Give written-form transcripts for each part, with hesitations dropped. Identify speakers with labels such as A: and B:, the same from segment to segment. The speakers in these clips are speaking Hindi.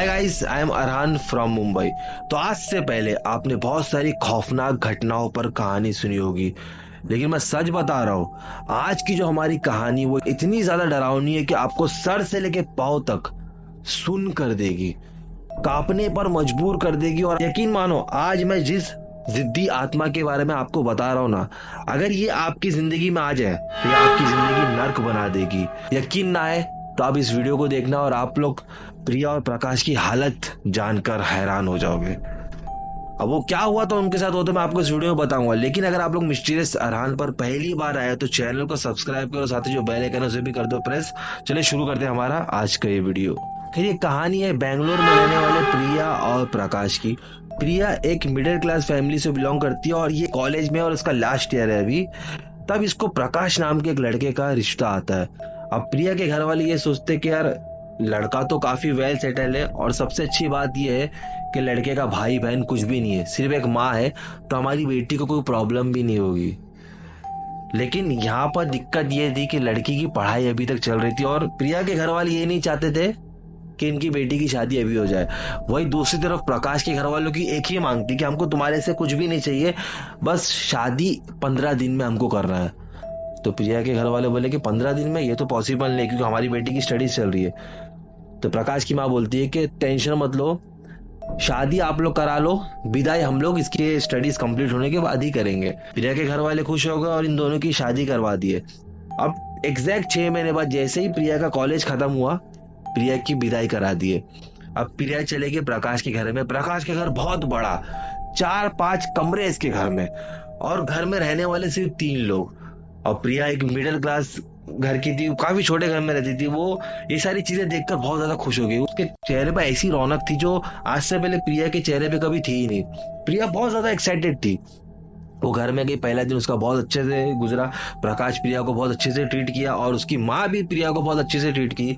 A: Hi guys, I am Arhan from Mumbai. तो आज से पहले आपने बहुत सारी खौफनाक घटनाओं पर कहानी सुनी होगी, लेकिन मैं सच बता रहा हूँ, आज की जो हमारी कहानी वो इतनी ज्यादा डरावनी है कि आपको सर से लेके पांव तक सुन कर देगी, कांपने पर मजबूर कर देगी। और यकीन मानो, आज मैं जिस जिद्दी आत्मा के बारे में आपको बता रहा हूँ ना, अगर ये आपकी जिंदगी में आ जाए तो ये आपकी जिंदगी नर्क बना देगी। यकीन ना आए तो आप इस वीडियो को देखना और आप लोग प्रिया और प्रकाश की हालत जानकर हैरान हो जाओगे। अब वो क्या हुआ तो उनके साथ हो तो मैं आपको इस वीडियो में बताऊंगा, लेकिन अगर आप लोग मिस्टीरियस अरहान पर पहली बार आए तो चैनल को सब्सक्राइब करो, साथ ही जो बेल आइकन है उसे भी कर दो प्रेस। चलिए शुरू करते हैं हमारा आज का ये वीडियो। खैर, ये कहानी है बेंगलोर में रहने वाले प्रिया और प्रकाश की। प्रिया एक मिडिल क्लास फैमिली से बिलोंग करती है और ये कॉलेज में और इसका लास्ट ईयर है अभी। तब इसको प्रकाश नाम के एक लड़के का रिश्ता आता है। अब प्रिया के घर वाले ये सोचते कि यार लड़का तो काफी वेल सेटल है और सबसे अच्छी बात यह है कि लड़के का भाई बहन कुछ भी नहीं है, सिर्फ एक माँ है, तो हमारी बेटी को कोई प्रॉब्लम भी नहीं होगी। लेकिन यहाँ पर दिक्कत ये थी कि लड़की की पढ़ाई अभी तक चल रही थी और प्रिया के घर वाले ये नहीं चाहते थे कि इनकी बेटी की शादी अभी हो जाए। वही दूसरी तरफ प्रकाश के घर वालों की एक ही मांग थी कि हमको तुम्हारे से कुछ भी नहीं चाहिए, बस शादी 15 दिन में हमको करना है। तो प्रिया के घर वाले बोले कि 15 दिन में ये तो पॉसिबल नहीं, क्योंकि हमारी बेटी की स्टडीज चल रही है। तो प्रकाश की माँ बोलती है कि टेंशन मत लो, शादी आप लोग करा लो, विदाई हम लोग इसके स्टडीज कंप्लीट होने के बाद ही करेंगे। प्रिया के घर वाले खुश हो गए और इन दोनों की शादी करवा दिए। अब एग्जैक्ट 6 महीने बाद जैसे ही प्रिया का कॉलेज खत्म हुआ, प्रिया की विदाई करा दिए। अब प्रिया चले गए प्रकाश के घर में। प्रकाश के घर बहुत बड़ा, 4-5 कमरे इसके घर में, और घर में रहने वाले सिर्फ 3 लोग। और प्रिया एक मिडिल क्लास घर की थी, काफी छोटे घर में रहती थी। वो ये सारी चीजें देखकर बहुत ज्यादा खुश हो गई। उसके चेहरे पर ऐसी रौनक थी जो आज से पहले प्रिया के चेहरे पे कभी थी ही नहीं। प्रिया बहुत ज्यादा एक्साइटेड थी। वो घर में गई, पहला दिन उसका बहुत अच्छे से गुजरा। प्रकाश प्रिया को बहुत अच्छे से ट्रीट किया और उसकी माँ भी प्रिया को बहुत अच्छे से ट्रीट की।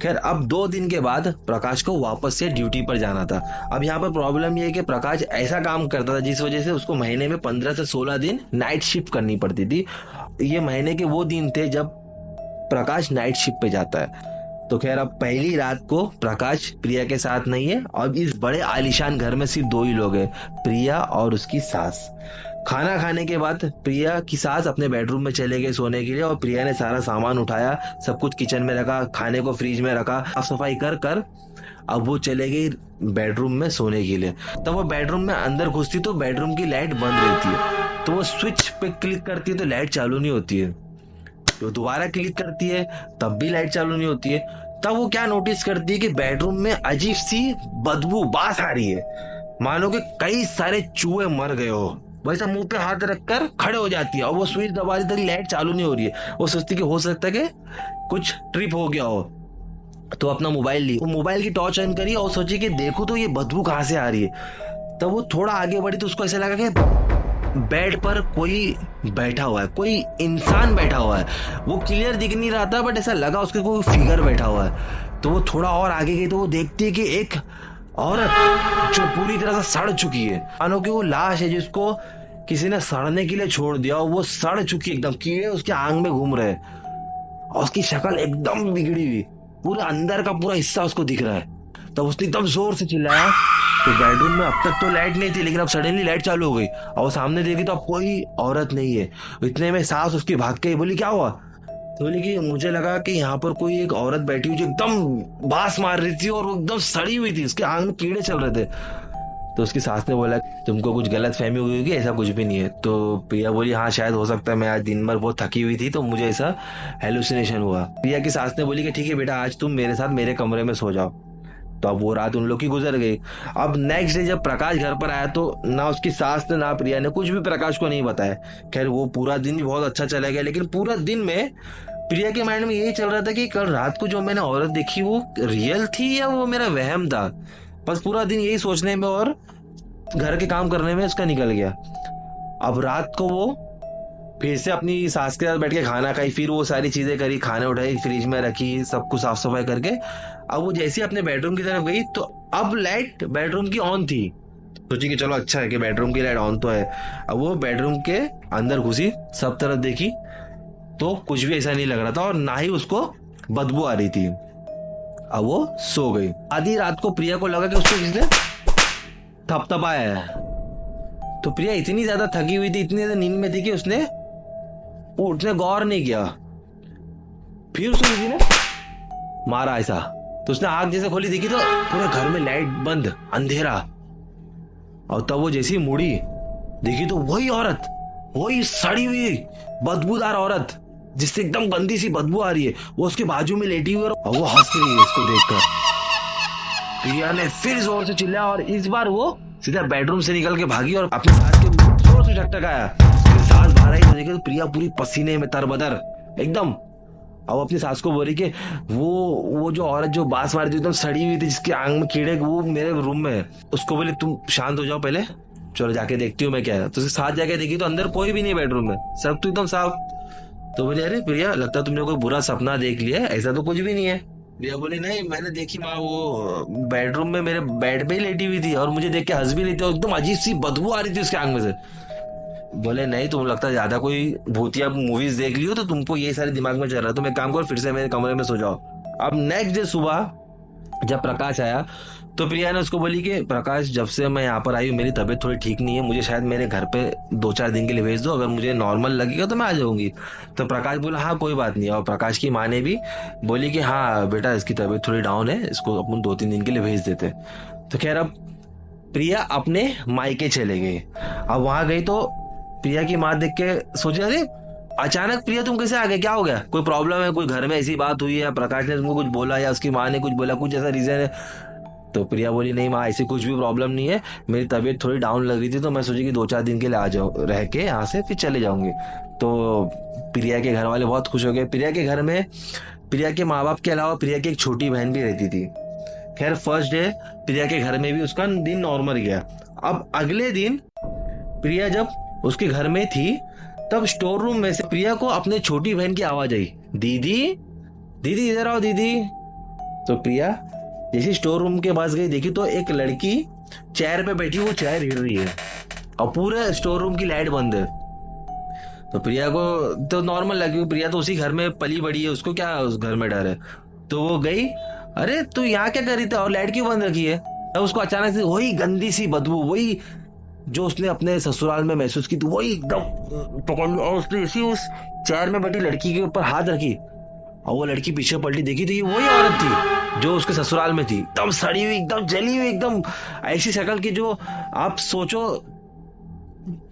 A: खैर, अब 2 दिन के बाद प्रकाश को वापस से ड्यूटी पर जाना था। अब यहाँ पर प्रॉब्लम ये है कि प्रकाश ऐसा काम करता था जिस वजह से उसको महीने में 15 से 16 दिन नाइट शिफ्ट करनी पड़ती थी। ये महीने के वो दिन थे जब प्रकाश नाइट शिफ्ट पे जाता है। तो खैर, अब पहली रात को प्रकाश प्रिया के साथ नहीं है। अब इस बड़े आलीशान घर में सिर्फ 2 ही लोग हैं, प्रिया और उसकी सास। खाना खाने के बाद प्रिया की सास अपने बेडरूम में चले गए सोने के लिए और प्रिया ने सारा सामान उठाया, सब कुछ किचन में रखा, खाने को फ्रिज में रखा, साफ सफाई कर कर अब वो चले गई बेडरूम में सोने के लिए। तब वो बेडरूम में अंदर घुसती तो बेडरूम की लाइट बंद रहती है। तो वो स्विच पे क्लिक करती है तो लाइट चालू नहीं होती है। तो दोबारा क्लिक करती है तब भी लाइट चालू नहीं होती है। तब वो क्या नोटिस करती है कि बेडरूम में अजीब सी बदबू बास आ रही है, मानो कि कई सारे चूहे मर गए हो। वैसा मुंह पे हाथ रखकर खड़े हो जाती है और वो स्विच दबा रही तभी लाइट चालू नहीं हो रही है। वो सोचती कि हो सकता है कि कुछ ट्रिप हो गया हो। तो अपना मोबाइल ली, वो मोबाइल की टॉर्च ऑन करी और सोची कि देखो तो ये बदबू कहाँ से आ रही है। तब वो थोड़ा आगे बढ़ी तो उसको ऐसा लगा कि बेड पर कोई बैठा हुआ है, कोई इंसान बैठा हुआ है। वो क्लियर दिख नहीं रहा था, बट ऐसा लगा उसके कोई फिगर बैठा हुआ है। तो वो थोड़ा और आगे गई तो वो देखती है कि एक औरत जो पूरी तरह से सड़ चुकी है, मानो कि वो लाश है जिसको किसी ने सड़ने के लिए छोड़ दिया। और वो सड़ चुकी, एकदम कीड़े उसके आंग में घूम रहे और उसकी शक्ल एकदम बिगड़ी हुई, पूरा अंदर का पूरा हिस्सा उसको दिख रहा है। तब उसने एकदम जोर से चिल्लाया। तो बेडरूम में अब तक तो लाइट नहीं थी, लेकिन अब सडनली लाइट चालू हो गई और वो सामने देखी तो अब कोई औरत नहीं है। इतने में सास उसकी भाग के बोली क्या हुआ? तो बोली कि मुझे लगा कि यहाँ पर कोई एक औरत बैठी हुई जो एकदम बास मार रही थी और वो एकदम सड़ी हुई थी, उसके आंग में कीड़े चल रहे थे। तो उसकी सास ने बोला तुमको कुछ गलत फहमी हुई होगी, ऐसा कुछ भी नहीं है। तो प्रिया बोली हाँ शायद हो सकता है, मैं आज दिन भर बहुत थकी हुई थी तो मुझे ऐसा हेलुसिनेशन हुआ। प्रिया की सास ने बोली कि ठीक है बेटा, आज तुम मेरे साथ मेरे कमरे में सो जाओ। तो अब वो रात उन लोग की गुजर गई। अब नेक्स्ट डे जब प्रकाश घर पर आया तो ना उसकी सास ने ना प्रिया ने कुछ भी प्रकाश को नहीं बताया। खैर, वो पूरा दिन भी बहुत अच्छा चला गया, लेकिन पूरा दिन में प्रिया के माइंड में यही चल रहा था कि कल रात को जो मैंने औरत देखी वो रियल थी या वो मेरा वहम था। बस पूरा दिन यही सोचने में और घर के काम करने में उसका निकल गया। अब रात को वो फिर से अपनी सास के साथ बैठ के खाना खाई, फिर वो सारी चीजें करी, खाने उठाई, फ्रिज में रखी, सब कुछ साफ सफाई करके अब वो जैसे ही अपने बेडरूम की तरफ गई तो अब लाइट बेडरूम की ऑन थी। सोची कि चलो अच्छा है कि बेडरूम की लाइट ऑन तो है। अब वो बेडरूम के अंदर घुसी, सब तरफ देखी तो कुछ भी ऐसा नहीं लग रहा था और ना ही उसको बदबू आ रही थी। अब वो सो गई। आधी रात को प्रिया को लगा कि उसको किसने थपथपाया है। तो प्रिया इतनी ज्यादा थकी हुई थी, इतनी ज्यादा नींद में थी कि उसने गौर नहीं किया। फिर उसको किसी ने मारा ऐसा। तो उसने आग जैसे खोली, देखी तो पूरे घर में लाइट बंद, अंधेरा। और तब वो जैसी मुड़ी, देखी तो वही औरत, वही सड़ी हुई बदबूदार औरत जिससे एकदम गंदी सी बदबू आ रही है, वो उसके बाजू में लेटी हुई और वो हंस रही है इसको देखकर। प्रिया ने फिर जोर से चिल्लाया और इस बार वो सीधा बेडरूम से निकल के भागी और अपनी सास के जोर से टकटकाया। उसकी सास बाहर आई तो देखी तो प्रिया पूरी पसीने में तरबतर एकदम। अब अपनी सास को बोली कि वो जो औरत जो बांस मारी थी एकदम सड़ी हुई थी, जिसके आंख में कीड़े, वो मेरे रूम में है। उसको बोले तुम शांत हो जाओ पहले, चलो जाके देखती हूँ मैं क्या है। तो उसके साथ जाके देखी तो अंदर कोई भी नहीं बेडरूम में, सब तो एकदम साफ। तो बोले अरे प्रिया, लगता है तुमने कोई बुरा सपना देख लिया है, ऐसा तो कुछ भी नहीं है। प्रिया बोली नहीं, मैंने देखी माँ, वो बेडरूम में मेरे बेड पे ही लेटी हुई थी और मुझे देख के हंस भी रही थी और एकदम अजीब सी बदबू आ रही थी उसके आंख में से। बोले नहीं, तुम लगता है ज्यादा कोई भूतिया मूवीज देख ली हो तो तुमको ये सारे दिमाग में चल रहा है। तुम एक काम करो, फिर से मेरे कमरे में सो जाओ। अब नेक्स्ट डे सुबह जब प्रकाश आया तो प्रिया ने उसको बोली कि प्रकाश, जब से मैं यहाँ पर आई हूँ मेरी तबीयत थोड़ी ठीक नहीं है, मुझे शायद मेरे घर पे 2-4 दिन के लिए भेज दो, अगर मुझे नॉर्मल लगेगा तो मैं आ जाऊंगी। तो प्रकाश बोला हाँ कोई बात नहीं। और प्रकाश की माँ ने भी बोली कि हाँ बेटा, इसकी तबीयत थोड़ी डाउन है, इसको अपन 2-3 दिन के लिए भेज देते। तो खैर अब प्रिया अपने मायके चले गई। अब वहां गई तो प्रिया की माँ देख के सोचे अरे अचानक प्रिया तुम कैसे आ गए, क्या हो गया, कोई प्रॉब्लम है, कोई घर में ऐसी बात हुई है, या प्रकाश ने तुमको कुछ बोला या उसकी माँ ने कुछ बोला, कुछ ऐसा रीजन है। तो प्रिया बोली नहीं माँ, ऐसी कुछ भी प्रॉब्लम नहीं है, मेरी तबीयत थोड़ी डाउन लग रही थी तो मैं सोची कि 2-4 दिन के लिए आ जाऊँ, रह के यहाँ से फिर चले जाऊंगी। तो प्रिया के घर वाले बहुत खुश हो गए। प्रिया के घर में प्रिया के माँ बाप के अलावा प्रिया की एक छोटी बहन भी रहती थी। खैर फर्स्ट डे प्रिया के घर में भी उसका दिन नॉर्मल गया। अब अगले दिन प्रिया जब उसके घर में थी तब स्टोर रूम में से प्रिया को अपने छोटी बहन की आवाज आई, दीदी दीदी इधर आओ दीदी। तो प्रिया जैसे स्टोर रूम के पास गई, देखी तो एक लड़की चेयर पे बैठी, वो चेयर हिल रही है और पूरे स्टोर रूम की लाइट बंद है। तो प्रिया को तो नॉर्मल लगी, प्रिया तो उसी घर में पली बड़ी है, उसको क्या उस घर में डर है। तो वो गई, अरे तू यहाँ क्या कर रही थी और लाइट क्यों बंद रखी है। तब उसको अचानक से वही गंदी सी बदबू, वही जो उसने अपने ससुराल में महसूस की थी, वही एकदम पकड़ ली और उसने इसी उस चेयर में बैठी लड़की के ऊपर हाथ रखी और वो लड़की पीछे पलटी, देखी तो ये वही औरत थी जो उसके ससुराल में थी, एकदम सड़ी हुई, एकदम जली हुई, एकदम ऐसी शक्ल की जो आप सोचो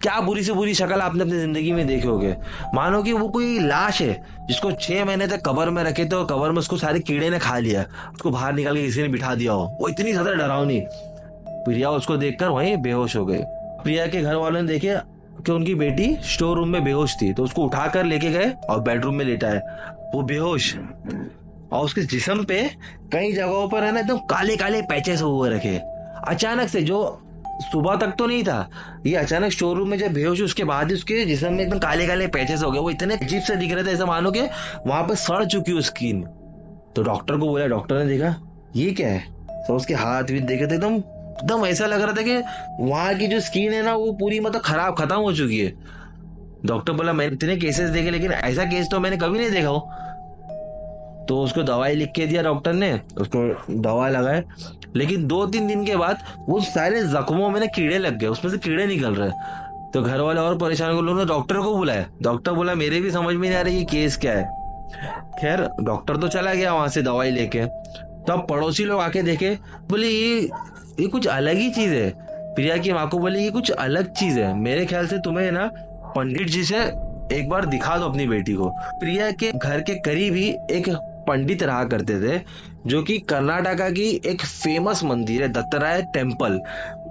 A: क्या बुरी से बुरी शक्ल आपने अपनी जिंदगी में देखे होगे। मानो कि वो कोई लाश है जिसको 6 महीने तक कब्र में रखे, तो कब्र में उसको सारे कीड़े ने खा लिया, उसको बाहर निकाल के किसी ने बिठा दिया हो, वो इतनी ज्यादा डरावनी। प्रिया उसको देखकर वहीं बेहोश हो गई। प्रिया के घर वालों ने देखे कि उनकी बेटी स्टोर रूम में बेहोश थी, तो उसको उठाकर लेके गए और बेडरूम में लेटाए, वो बेहोश। और उसके जिस्म पे कई जगहों पर है ना एकदम काले काले पैचेस हुए रखे। अचानक से, जो सुबह तक तो नहीं था, ये अचानक स्टोर रूम में जब बेहोश हुई उसके बाद ही उसके जिस्म में एकदम काले काले पैचेस हो गए, वो इतने अजीब से दिख रहे थे, ऐसा मानो कि वहां पर सड़ चुकी हो स्किन। तो डॉक्टर को बोला, डॉक्टर ने देखा ये क्या है, तो उसके हाथ भी देखे थे, एकदम एकदम ऐसा लग रहा था कि वहां की जो स्किन है ना वो पूरी मतलब खराब खत्म हो चुकी है। डॉक्टर बोला मैंने इतने केसेस देखे लेकिन ऐसा केस तो मैंने कभी नहीं देखा हो। तो उसको दवाई लिख के दिया डॉक्टर ने, उसको दवा लगाए, लेकिन 2-3 दिन के बाद वो सारे जख्मों में ना कीड़े लग गए, उसमें से कीड़े निकल रहे। तो घर वाले और परेशान हो, लोगों ने डॉक्टर को बुलाया। डॉक्टर बोला मेरे भी समझ में नहीं आ रही ये केस क्या है। खैर डॉक्टर तो चला गया वहां से दवाई लेके। तब पड़ोसी लोग आके देखे, बोले ये कुछ अलग ही चीज है। प्रिया की माँ को बोले ये कुछ अलग चीज है, मेरे ख्याल से तुम्हें ना पंडित जी से एक बार दिखा दो अपनी बेटी को। प्रिया के घर के करीब ही एक पंडित रहा करते थे, जो कि कर्नाटका की एक फेमस मंदिर है दत्तराय टेम्पल।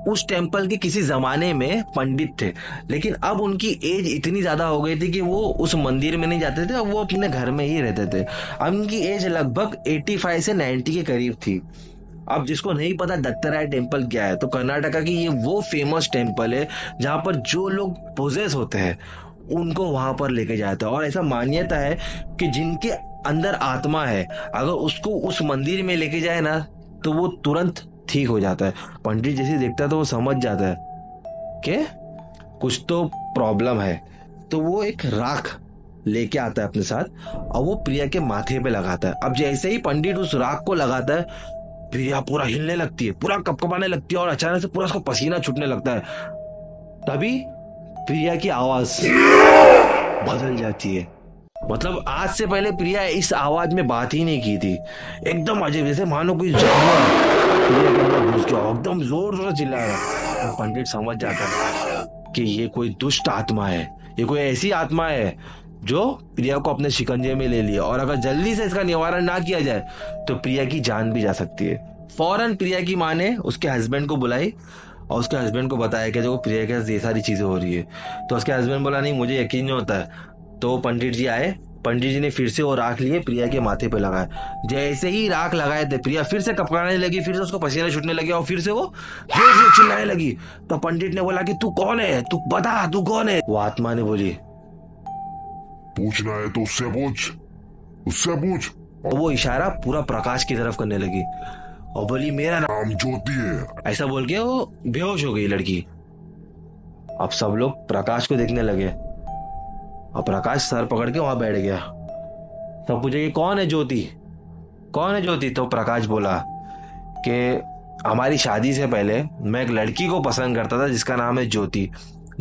A: उस टेम्पल के किसी जमाने में पंडित थे, लेकिन अब उनकी एज इतनी ज्यादा हो गई थी कि वो उस मंदिर में नहीं जाते थे, अब वो अपने घर में ही रहते थे। अब उनकी एज लगभग 85 से 90 के करीब थी। अब जिसको नहीं पता दत्तराय टेम्पल क्या है, तो कर्नाटका की ये वो फेमस टेम्पल है जहां पर जो लोग पोजेस होते हैं उनको वहां पर लेके जाता है। और ऐसा मान्यता है कि जिनके अंदर आत्मा है, अगर उसको उस मंदिर में लेके जाए ना तो वो तुरंत ठीक हो जाता है। पंडित जैसे देखता है तो वो समझ जाता है कि कुछ तो प्रॉब्लम है। तो वो एक राख लेके आता है अपने साथ और वो प्रिया के माथे पे लगाता है। अब जैसे ही पंडित उस राख को लगाता है, प्रिया पूरा हिलने लगती है, पूरा कपकपाने लगती है और अचानक से पूरा उसको पसीना छूटने लगता है। तभी प्रिया की आवाज बदल जाती है। मतलब आज से पहले प्रिया इस आवाज में बात ही नहीं की थी। एकदम अजब, जैसे मानो कोई जानवर प्रिया के अंदर घुस गया, एकदम जोर जोर से चिल्ला रहा है। पंडित समझ जाता है कि ये कोई दुष्ट आत्मा है, ये कोई ऐसी आत्मा है जो प्रिया को अपने शिकंजे में ले लिया, और अगर जल्दी से इसका निवारण ना किया जाए तो प्रिया की जान भी जा सकती है। फौरन प्रिया की माँ ने उसके हस्बैंड को बुलाई और उसके हस्बैंड को बताया कि देखो प्रिया के साथ ये सारी चीजें हो रही है। तो उसके हस्बैंड बोला नहीं, मुझे यकीन नहीं होता है। तो पंडित जी आए, पंडित जी ने फिर से वो राख लिए, प्रिया के माथे पे लगाया। जैसे ही राख लगाए थे, प्रिया फिर से कपकपाने लगी, फिर से उसको पसीना छूटने लगे और फिर से वो जोर से चिल्लाने लगी। तो पंडित ने बोला कि तू कौन है, तू बता तू कौन है। वो आत्मा ने बोली,
B: पूछना है तो उससे पूछ, उससे पूछ।
A: और वो इशारा पूरा प्रकाश की तरफ करने लगी और बोली मेरा
B: नाम ज्योति है।
A: ऐसा बोल के वो बेहोश हो गई लड़की। अब सब लोग प्रकाश को देखने लगे और प्रकाश सर पकड़ के वहां बैठ गया। सब पूछे कि कौन है ज्योति, कौन है ज्योति। तो प्रकाश बोला कि हमारी शादी से पहले मैं एक लड़की को पसंद करता था जिसका नाम है ज्योति।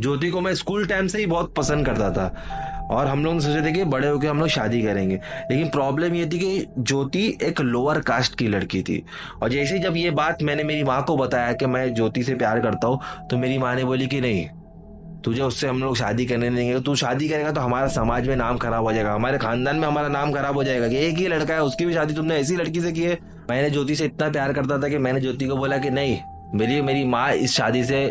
A: ज्योति को मैं स्कूल टाइम से ही बहुत पसंद करता था और हम लोग सोचे थे कि बड़े होकर हम लोग शादी करेंगे। लेकिन प्रॉब्लम ये थी कि ज्योति एक लोअर कास्ट की लड़की थी। और जैसे ही जब ये बात मैंने मेरी माँ को बताया कि मैं ज्योति से प्यार करता हूँ, तो मेरी माँ ने बोली कि नहीं, तुझे उससे हम लोग शादी करने नहीं देंगे। तू शादी करेगा तो हमारा समाज में नाम खराब हो जाएगा, हमारे खानदान में हमारा नाम खराब हो जाएगा कि एक ही लड़का है, उसकी भी शादी तुमने ऐसी लड़की से की है। मैंने ज्योति से इतना प्यार करता था कि मैंने ज्योति को बोला कि नहीं, मेरी माँ इस शादी से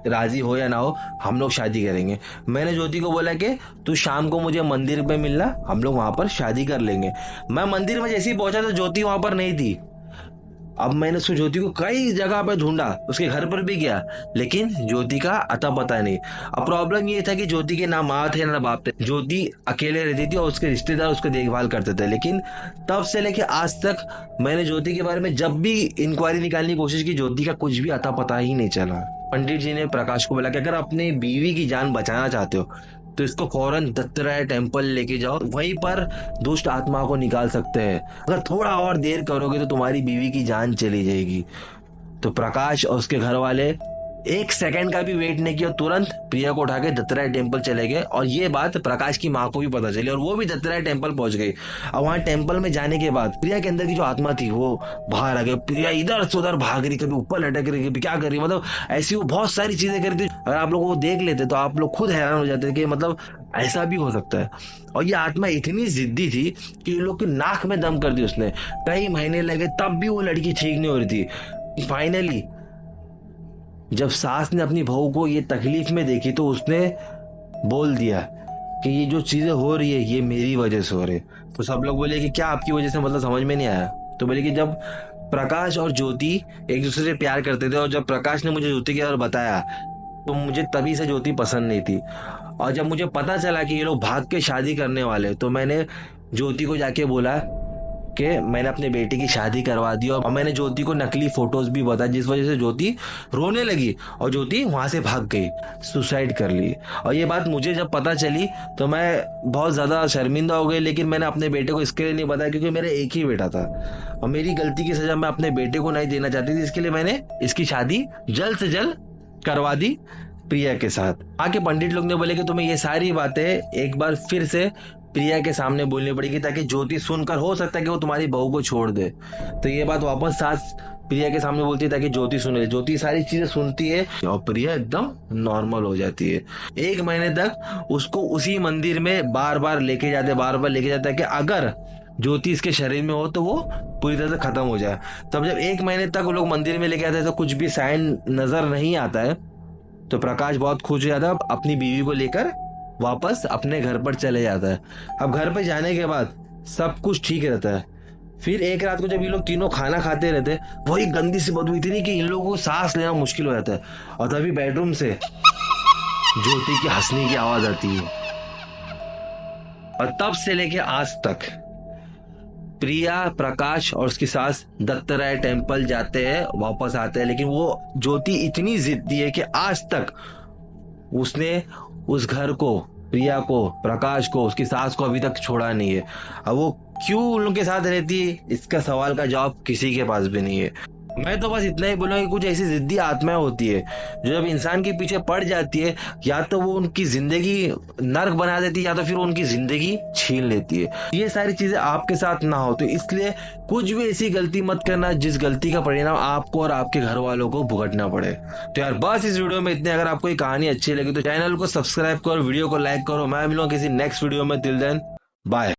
A: राजी हो या ना हो, हम लोग शादी करेंगे। मैंने ज्योति को बोला कि तू शाम को मुझे मंदिर पे मिलना, हम लोग वहां पर शादी कर लेंगे। मैं मंदिर में जैसे ही पहुंचा तो ज्योति वहां पर नहीं थी। अब मैंने उसको ज्योति को कई जगह पे ढूंढा, उसके घर पर भी गया, लेकिन ज्योति का अता पता नहीं। अब प्रॉब्लम ये था कि ज्योति के ना माँ थे ना बाप थे। ज्योति अकेले रहती थी और उसके रिश्तेदार उसकी देखभाल करते थे। लेकिन तब से लेके आज तक मैंने ज्योति के बारे में जब भी इंक्वायरी निकालने की कोशिश की, ज्योति का कुछ भी अता पता ही नहीं चला। पंडित जी ने प्रकाश को बोला कि अगर अपने बीवी की जान बचाना चाहते हो तो इसको फौरन दत्तराय टेम्पल लेके जाओ, वहीं पर दुष्ट आत्मा को निकाल सकते हैं। अगर थोड़ा और देर करोगे तो तुम्हारी बीवी की जान चली जाएगी। तो प्रकाश और उसके घर वाले एक सेकंड का भी वेट नहीं किया, तुरंत प्रिया को उठा के दत्तराय टेम्पल चले गए। और ये बात प्रकाश की माँ को भी पता चली और वो भी दत्तराय टेम्पल पहुंच गई। और वहां टेम्पल में जाने के बाद प्रिया के अंदर की जो आत्मा थी वो बाहर आ गई। प्रिया इधर से उधर भाग रही, कभी ऊपर लटक रही, कभी क्या कर रही, मतलब ऐसी वो बहुत सारी चीजें कर रही थी। अगर आप लोग वो देख लेते तो आप लोग खुद हैरान हो जाते कि मतलब ऐसा भी हो सकता है। और ये आत्मा इतनी जिद्दी थी कि लोग की नाक में दम कर दी उसने। कई महीने लगे तब भी वो लड़की ठीक नहीं हो रही थी। फाइनली जब सास ने अपनी बहू को ये तकलीफ में देखी तो उसने बोल दिया कि ये जो चीजें हो रही है ये मेरी वजह से हो रही है। तो सब लोग बोले कि क्या आपकी वजह से, मतलब समझ में नहीं आया। तो बोले कि जब प्रकाश और ज्योति एक दूसरे से प्यार करते थे और जब प्रकाश ने मुझे ज्योति के बारे में बताया तो मुझे तभी से ज्योति पसंद नहीं थी। और जब मुझे पता चला कि ये लोग भाग के शादी करने वाले, तो मैंने ज्योति को जाके बोला कि मैंने अपने बेटे की शादी करवा दी। और मैंने ज्योति को नकली फोटोज भी बताया, जिस वजह से ज्योति रोने लगी और ज्योति वहां से भाग गई, सुसाइड कर ली। और ये बात मुझे जब पता चली तो मैं बहुत ज्यादा शर्मिंदा हो गई। लेकिन मैंने अपने बेटे को इसके लिए नहीं बताया क्योंकि मेरा एक ही बेटा था और मेरी गलती की सजा मैं अपने बेटे को नहीं देना चाहती थी। इसके लिए मैंने इसकी शादी जल्द से जल्द करवा दी प्रिया के साथ। आके पंडित लोग ने बोले कि तुम्हें ये सारी बातें एक बार फिर से प्रिया के सामने बोलनी पड़ेगी ताकि ज्योति सुनकर हो सकता है कि वो तुम्हारी बहू को छोड़ दे। तो ये बात वापस सास प्रिया के सामने बोलती है ताकि ज्योति सुने। ज्योति सारी चीजें सुनती है और प्रिया एकदम नॉर्मल हो जाती है। 1 महीने तक उसको उसी मंदिर में बार बार लेके जाते हैं कि अगर ज्योति इसके शरीर में हो तो वो पूरी तरह से खत्म हो जाए। तब जब 1 महीने तक वो लोग मंदिर में लेके आते हैं तो कुछ भी साइन नजर नहीं आता है तो प्रकाश बहुत खुश हो जाता है, अपनी बीवी को लेकर वापस अपने घर पर चले जाता है। अब घर पर जाने के बाद सब कुछ ठीक रहता है। फिर एक रात को जब ये लोग तीनों खाना खाते रहते वही गंदी सी बदबू इतनी कि इन लोगों को सांस लेना मुश्किल हो जाता है। और तभी बेडरूम से ज्योति की हंसने की आवाज आती है। और तब से लेके आज तक प्रिया, प्रकाश और उसकी सास दत्तराय टेम्पल जाते हैं, वापस आते हैं। लेकिन वो ज्योति इतनी जिद्दी है कि आज तक उसने उस घर को प्रिया को, प्रकाश को, उसकी सास को अभी तक छोड़ा नहीं है। अब वो क्यों उनके साथ रहती है, इसका सवाल का जवाब किसी के पास भी नहीं है। मैं तो बस इतना ही बोलूंगा कि कुछ ऐसी जिद्दी आत्माएं होती है जो जब इंसान के पीछे पड़ जाती है, या तो वो उनकी जिंदगी नर्क बना देती है, या तो फिर वो उनकी जिंदगी छीन लेती है। ये सारी चीजें आपके साथ ना हो, तो इसलिए कुछ भी ऐसी गलती मत करना जिस गलती का परिणाम आपको और आपके घर वालों को भुगतना पड़े। तो यार बस इस वीडियो में इतने। अगर आपको ये कहानी अच्छी लगी तो चैनल को सब्सक्राइब करो, वीडियो को लाइक करो। मैं मिलूंगा किसी नेक्स्ट वीडियो में। Till then bye.